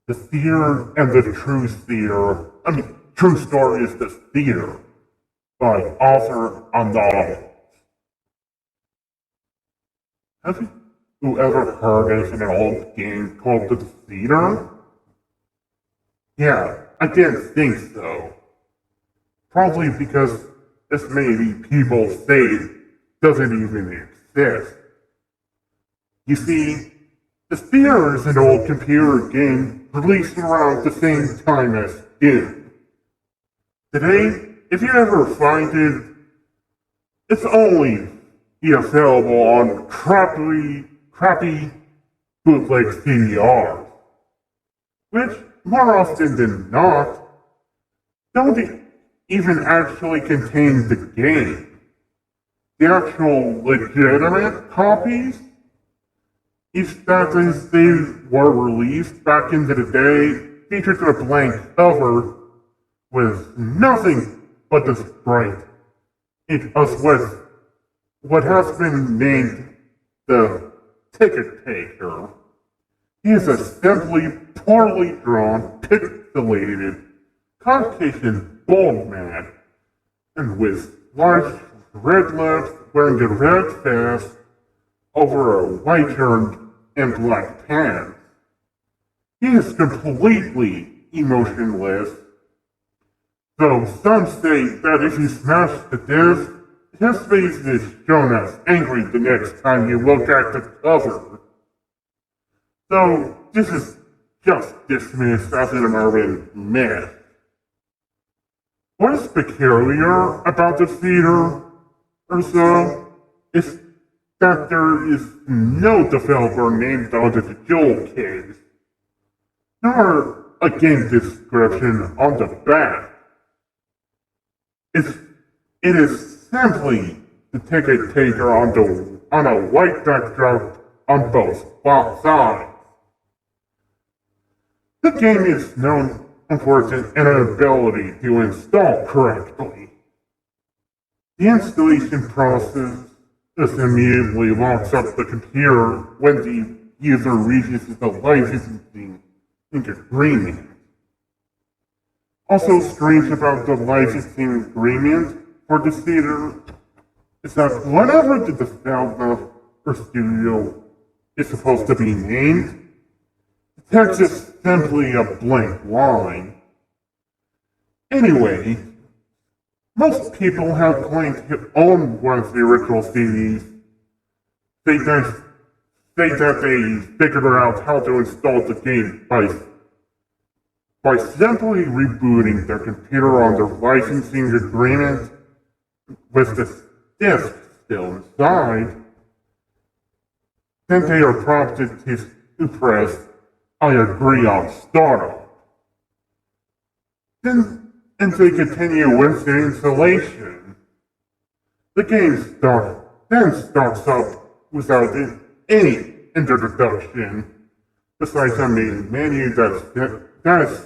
The theater and the true theater, true story is the theater by author on novel. Have you ever heard of an old game called The Theater? Yeah, I didn't think so. Probably because as many people say it doesn't even exist. You see, The Theater is an old computer game released around the same time as Doom. Today, if you ever find it, it's only available on crappy bootleg CDRs, which more often than not don't even actually contain the game. The actual legitimate copies, each that as they were released back into the day, featured a blank cover with nothing but the sprite. It was what has been named the ticket taker. He is a simply poorly drawn, pixelated, Caucasian bald man, and with large red lips wearing a red vest over a white shirt and black pants. He is completely emotionless, though some say that if you smash the disc, his face is shown as angry the next time you look at the cover. So this is just dismissed as an urban myth. What is peculiar about the theater or so is that there is no developer named on the jewel case, nor a game description on the back. It is simply the ticket taker on a white backdrop on both sides. The game is known for its inability to install correctly. The installation process just immediately locks up the computer when the user reaches the licensing agreement. Also strange about the licensing agreement for the theater is that whenever the developer or studio is supposed to be named, the text is simply a blank line. Anyway, most people have claimed to own one of the original CDs. They then say that they figured out how to install the game by simply rebooting their computer on their licensing agreement with the disk still inside. Then they are prompted to press I agree on startup. Then they continue with the installation. The game starts up without any introduction, besides a main menu that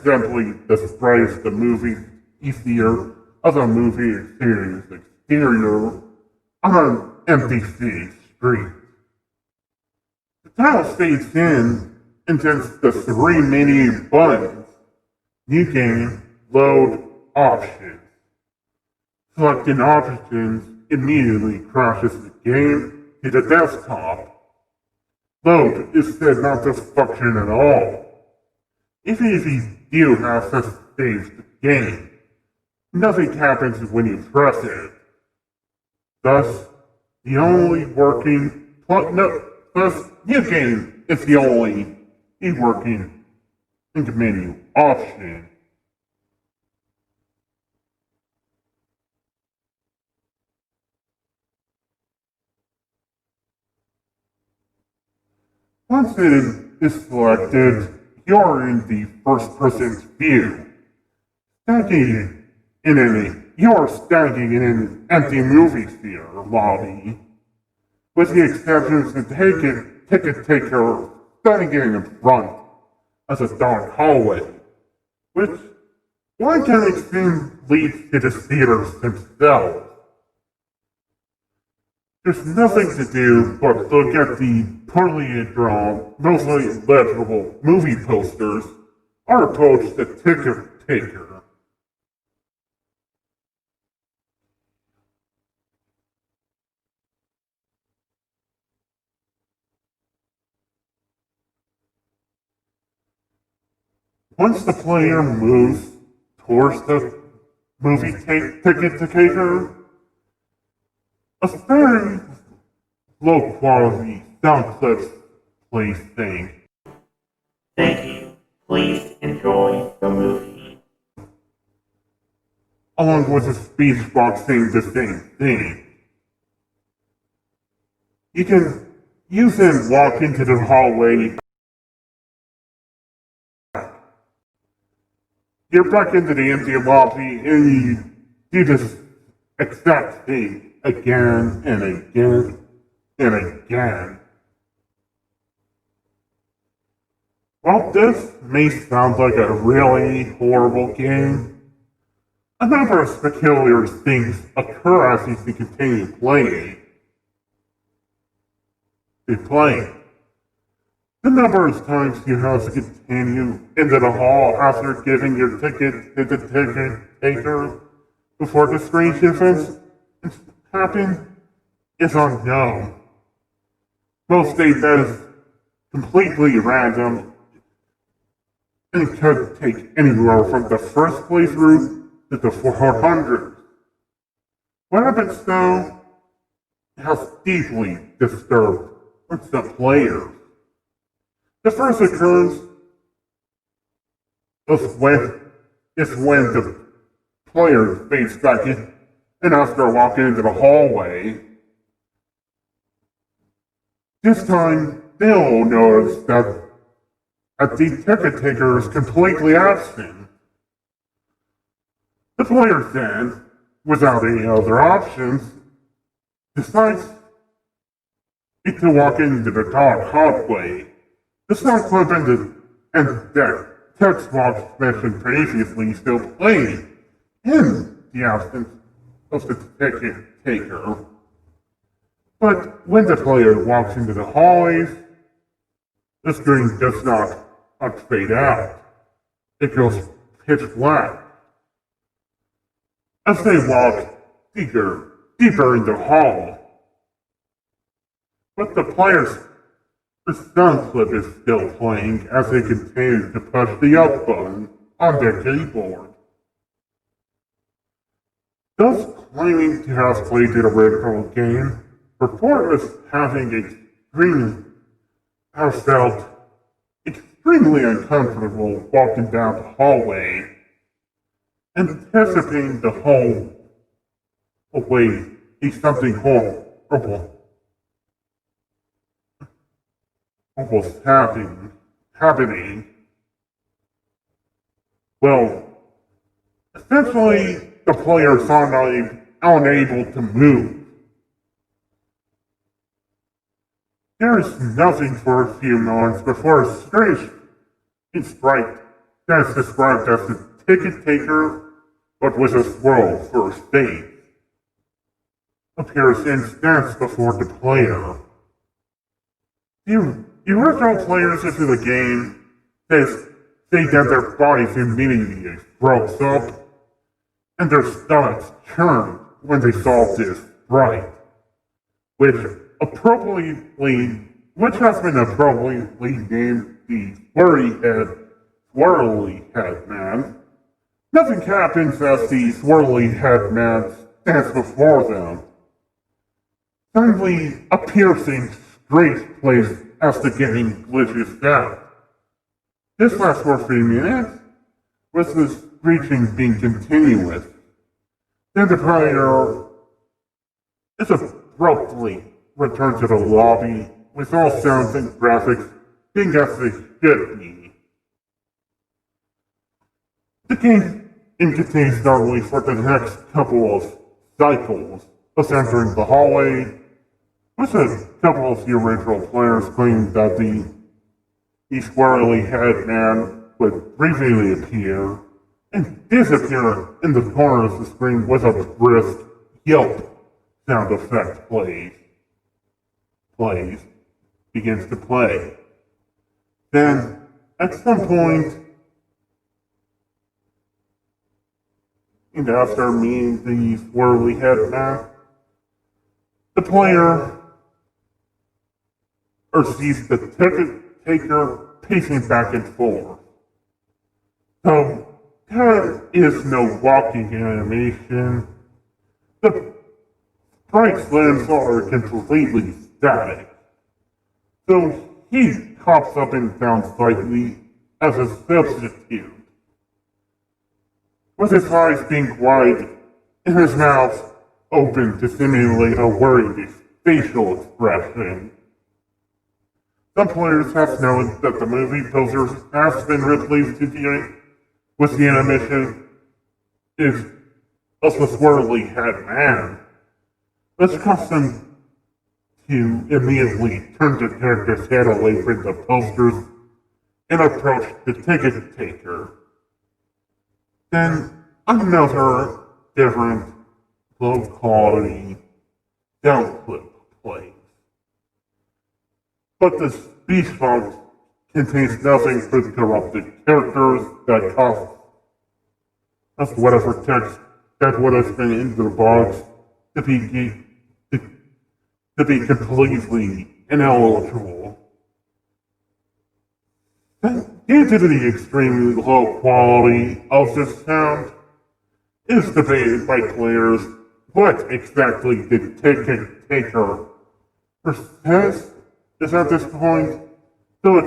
simply describes the movie easier of a movie series exterior on an empty screen. The title fades in and then the three menu buttons, new game, load, options. Selecting options immediately crashes the game to the desktop. Load is said not to function at all. Even if you do have to save the game, nothing happens when you press it. Thus, the only working new game is the only working in the menu option. Once it is selected, you're in the first-person view. You're standing in an empty movie theater lobby, with the exception of the ticket taker standing in front as a dark hallway, which one can assume leads to the theaters themselves. There's nothing to do but look at the poorly drawn, mostly illegible movie posters or approach the ticket taker. Once the player moves towards the ticket taker, a very low quality sound clips plays thing. Thank you. Please enjoy the movie. Along with the speech box saying the same thing. You can use and walk into the hallway. You're back into the empty lobby and you do this exact thing again and again and again. While this may sound like a really horrible game, a number of peculiar things occur as you continue playing. The number of times you have to continue into the hall after giving your ticket to the ticket taker before the strange events happen is unknown. Most days that is completely random and could take anywhere from the first playthrough to the 400. What happens though has deeply disturbed the players. The first occurrence is when the player fades back in and after walking into the hallway. This time they'll notice that the ticket taker is completely absent. The player then, without any other options, decides to walk into the dark hallway. The sound clip and that text box mentioned previously still playing in the absence of the ticket taker. But when the player walks into the hallways, the screen does not fade out. It goes pitch black. As they walk deeper in the hall, but the player's sound clip is still playing as they continue to push the up button on their keyboard. Thus claiming to have played the original game, report as have felt extremely uncomfortable walking down the hallway, anticipating the whole way is something horrible was happening. Well, essentially, the players are unable to move. There is nothing for a few moments before a strange sprite that's described as the ticket taker, but with a swirl first face, appears instanced before the player. The original players into the game say that their bodies immediately froze up and their stomachs churned when they saw this sprite, which has been appropriately named the swirly head man. Nothing happens as the swirly head man stands before them. Suddenly, a piercing screech plays as the game glitches out. This lasts for a few minutes, with the screeching being continuous. Then the player is abruptly returned to the lobby with all sounds and graphics being as they should be. The game continues normally for the next couple of cycles of entering the hallway, with a couple of the original players claiming that the swirly head man would briefly appear and disappear in the corner of the screen with a brisk yelp sound effect begins to play. Then, at some point, And after meeting the swirly head man, the player sees the ticket taker pacing back and forth. So there is no walking animation. The sprite's limbs are completely static. So he hops up and down slightly as a substitute, with his eyes being wide and his mouth open to simulate a worried facial expression. Some players have noted that the movie poster has been replaced with the animation is of the swirly head man. This caused them to immediately turn the character's head away from the posters and approach the ticket taker. Then another different low quality down clip plays. But the speech box contains nothing for the corrupted characters that cause us whatever text that would have been in the box to be completely ineligible. Due to the extremely low quality of this sound, it is debated by players what exactly the ticket taker says is at this point, so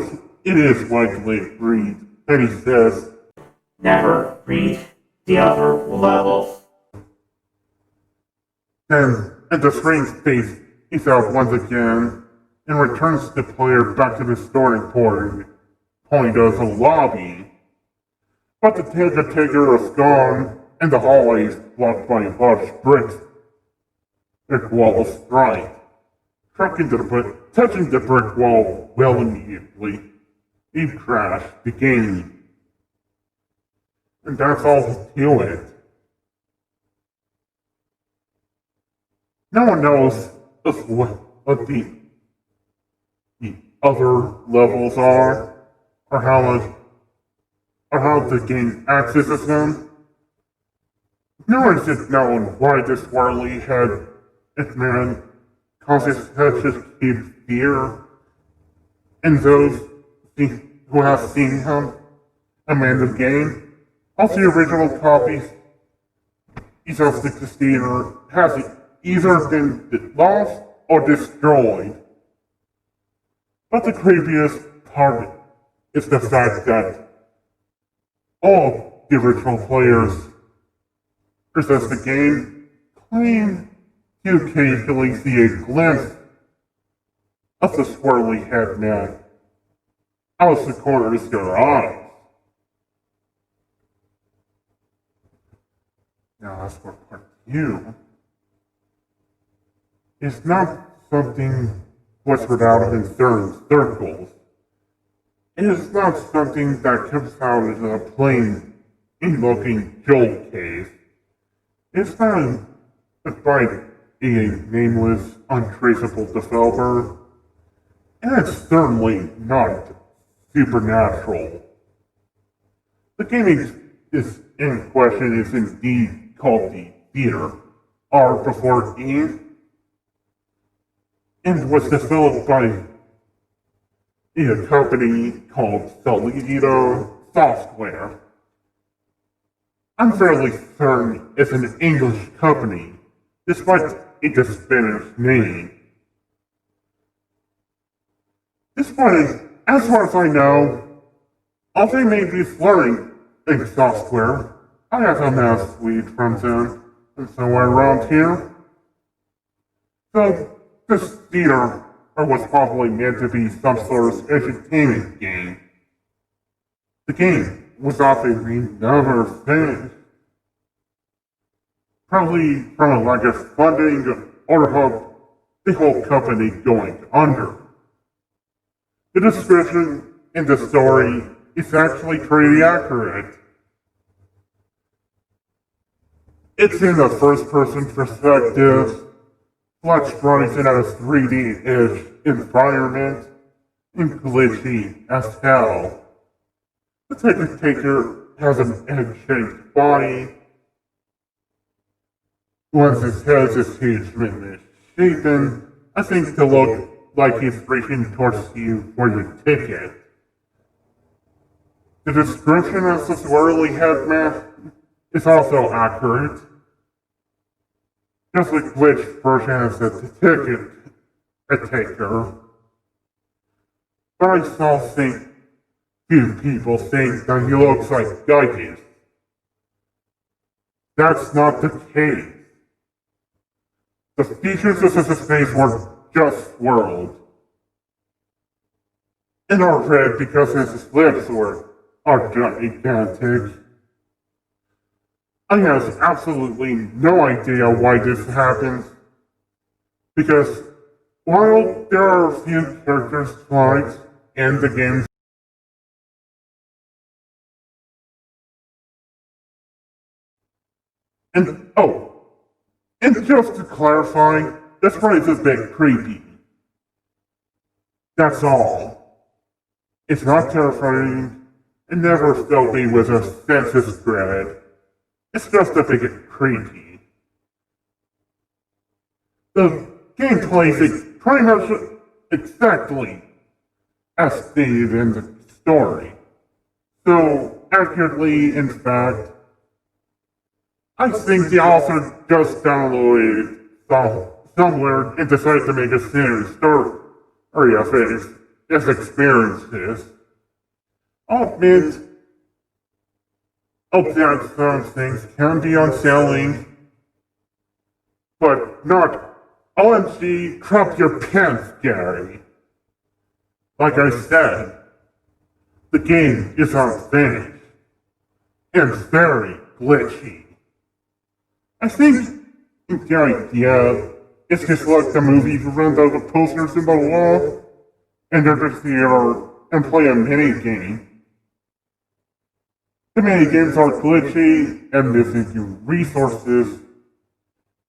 it is widely agreed that he says, Never reach the other levels. Then, and the screen fades out once again and returns the player back to the starting point of the lobby. But the ticket taker is gone and the hallway is blocked by large brick wall of stripe. Touching the brick wall well immediately, he crashed the game. And that's all to it. No one knows what the other levels are, or how the game accesses them. Nor is it known why this swirly head man causes such a huge fear, and those who have seen him amend the game. All the original copies of the casino has either been lost or destroyed. But the creepiest part is the fact that all the original players possess the game claim to occasionally see a glimpse of the swirly head man out of the corners of their eyes. Now, as for part 2, it's not something whispered out in certain circles. It is not something that comes out in a plain, invoking Joel case. It's not by a nameless, untraceable developer, and it's certainly not supernatural. The game is in question is indeed called the Theater R before Eve, and was developed by a company called Solido Software. I'm fairly certain it's an English company, despite its Spanish name. Despite, as far as I know, all they may be flirting in software. I have a mouse suite from them, and somewhere around here. So, this theater was probably meant to be some sort of entertainment game. The game was obviously never finished. Probably from a lack of funding or hope the whole company going under. The description in the story is actually pretty accurate. It's in a first-person perspective, flat sprites in a 3D-ish environment, and glitchy as hell. The ticket taker has an egg-shaped body, once his hesitation is shaken, I think to look like he's reaching towards you for your ticket. The description of the swirly headman is also accurate. Just like which version is the ticket a taker. But I still think few people think that he looks like Geiges. That's not the case. The features of his face were just swirled. And are red because his lips are gigantic. I have absolutely no idea why this happens. Because while there are a few character slides in the game, and just to clarify, this phrase is a bit creepy. That's all. It's not terrifying, and never filled me with a sense of dread. It's just a bit creepy. The gameplay is pretty much exactly as stated in the story. So, accurately, in fact, I think the author just downloaded somewhere and decided to make a serious story of his experiences. I'll admit, that some things can be unsettling, but not OMG, drop your pants, Gary. Like I said, the game is unfinished and very glitchy. I think the idea is just like the movie to run out the posters in the wall and enter the theater and play a mini game. The mini games are glitchy and missing you resources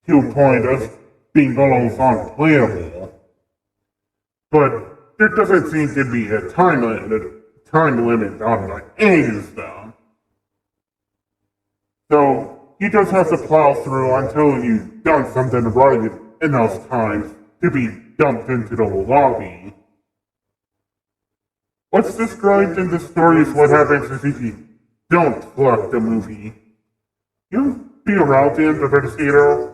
to a point of being almost unplayable. But there doesn't seem to be a time limit on any of them. So you just have to plow through until you've done something right enough times to be dumped into the lobby. What's described in the story is what happens if you don't select the movie. You'll be around the end of the theater,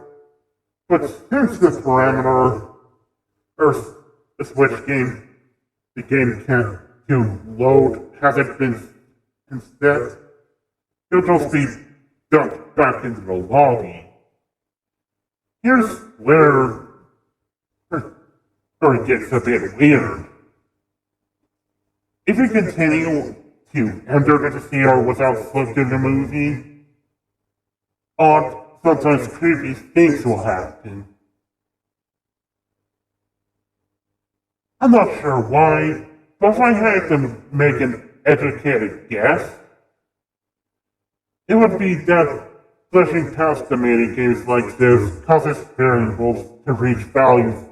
but since the parameter, or which game the game can't load hasn't been instead, you'll just be dumped back into the lobby. Here's where it gets a bit weird. If you continue to enter the theater without selecting the movie, odd, sometimes creepy things will happen. I'm not sure why, but if I had to make an educated guess, it would be that pushing past the minigames like this causes variables to reach values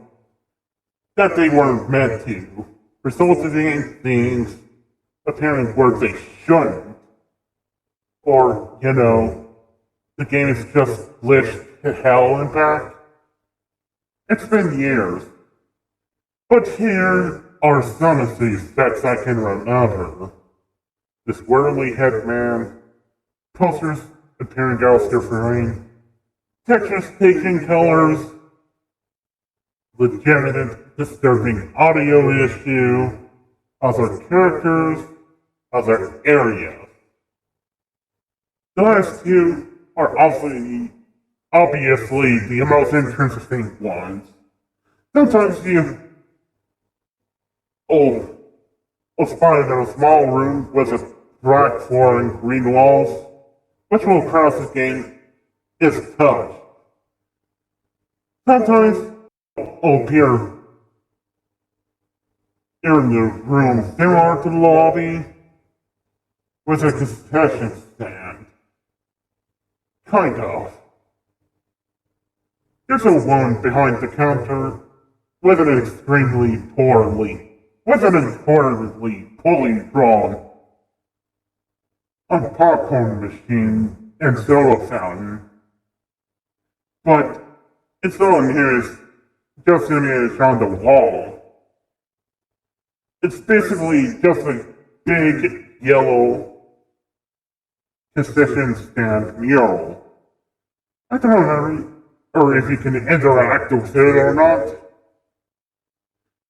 that they weren't meant to, resulting in things appearing where they shouldn't. Or, the game is just glitched to hell and back. It's been years. But here are some of the effects I can remember. The swirly headman, posters appearing out differing, textures taking colors, legitimate disturbing audio issue, other characters, other areas. The last two are obviously the most interesting ones. Sometimes you'll find in a small room with a black floor and green walls, which will cross the game is touch. Sometimes you'll appear in the room similar to the lobby with a concession stand. Kind of. There's a woman behind the counter with an extremely poorly drawn a popcorn machine and soda fountain. but installing here is just image on the wall. It's basically just a big yellow concession stand mural. I don't know or if you can interact with it or not.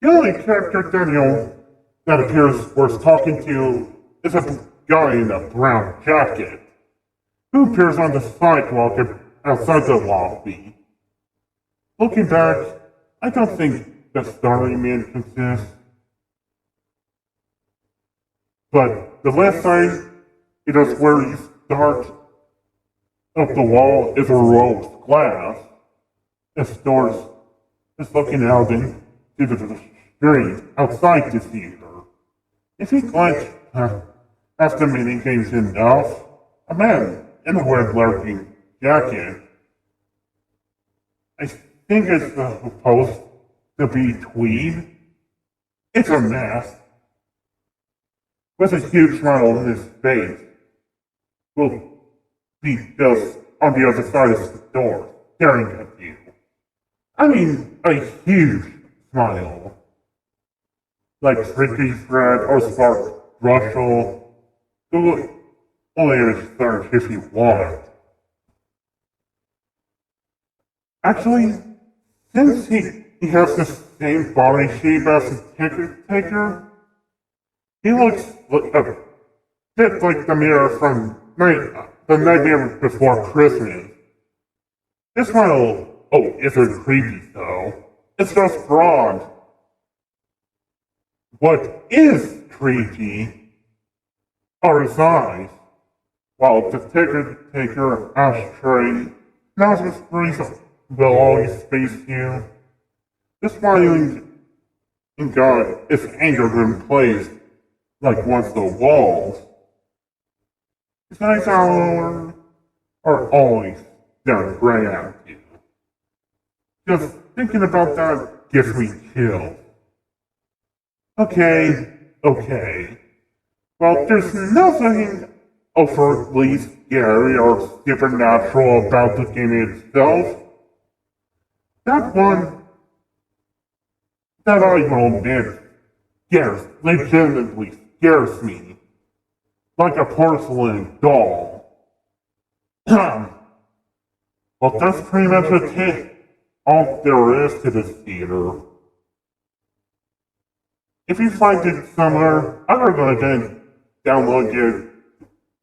The only character that appears worth talking to is a guy in a brown jacket who appears on the sidewalk outside the lobby. Looking back, I don't think the story made sense. But the left side, it is where you start of the wall is a row of glass. The stores is looking out into the street outside the theater. If you glance past the mini games enough, a man in a red lurking jacket, I think it's supposed to be tweed. It's a mask with a huge smile on his face. Will be just on the other side of the door, staring at you. I mean, a huge smile. Like Tricky Fred or Spark Russell. Go only research if you want. Actually, since he has the same body shape as the ticket taker, he looks a bit like the mirror from the Nightmare Before Christmas. This smile, isn't creepy though. It's just broad. What is creepy are his eyes. While the ticket taker ashtray nostrils breeze will always face you. This smiling guy is anchored in place like one of the walls. His eyes are always down gray at you. Just thinking about that gives me chills. Okay. Well, there's nothing overtly scary or supernatural about the game itself. That I will admit, legitimately scares me. Like a porcelain doll. Well, that's pretty much all there is to this theater. If you find it somewhere, I recommend download it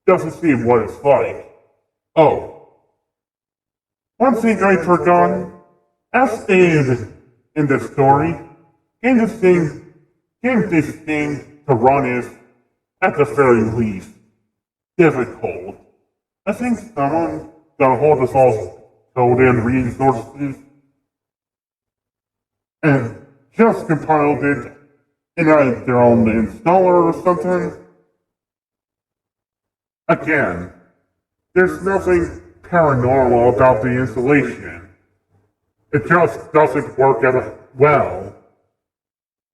just to see what it's like. Oh, one thing I forgot, as stated in the story, game this thing to run is, at the very least, difficult. I think someone got hold of all code and resources and just compiled it in their own installer or something. Again, there's nothing paranormal about the installation. It just doesn't work well.